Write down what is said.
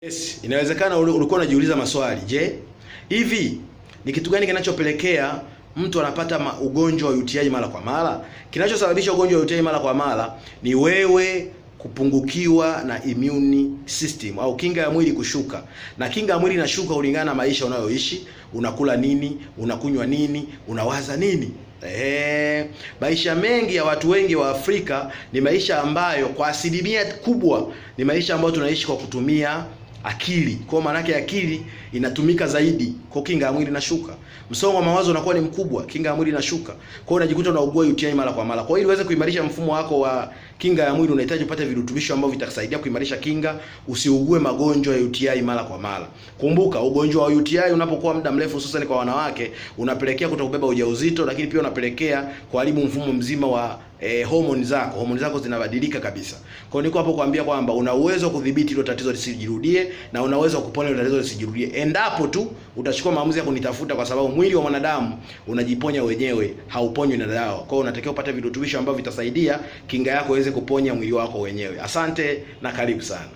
Yes, inawezekana ulikuwa unajiuliza maswali. Je, hivi ni kitu gani kinachopelekea mtu anapata ugonjwa wa UTI mara kwa mara? Kinachosababisha ugonjwa wa UTI mara kwa mara ni wewe kupungukiwa na immune system au kinga ya mwili kushuka. Na kinga ya mwili inashuka kulingana na maisha unayoishi, unakula nini, unakunywa nini, unawaza nini. Maisha mengi ya watu wengi wa Afrika ni maisha ambayo kwa asilimia kubwa ni maisha ambayo tunaishi kwa kutumia akili. Kwa maana yake akili inatumika zaidi, kwa kinga ya mwili inashuka. Msongo wa mawazo unakuwa ni mkubwa, kinga ya mwili inashuka. Kwa hiyo unajikuta unaugua UTI mara kwa mara. Kwa hiyo ili uweze kuimarisha mfumo wako wa kinga ya mwili unahitaji upate virutubisho ambavyo vitakusaidia kuimarisha kinga, usiugue magonjwa ya UTI mara kwa mara. Kumbuka ugonjwa wa UTI unapokuwa muda mrefu, hususan kwa wanawake, unapelekea kutokubeba ujauzito, lakini pia unapelekea kuharibu mfumo mzima wa homoni zako. Homoni zako zinabadilika kabisa. Kwa hiyo niko hapo kuambia kwamba una uwezo wa kudhibiti hilo tatizo lisijirudie na una uwezo wa kupona hilo tatizo lisijirudie endapo tu utachukua maamuzi ya kunitafuta, kwa sababu mwili wa mwanadamu unajiponya wenyewe, hauponywi na dawa. Kwa hiyo unatakiwa upate virutubisho ambavyo vitasaidia kinga yako iweze kuponya mwili wako wenyewe. Asante na karibu sana.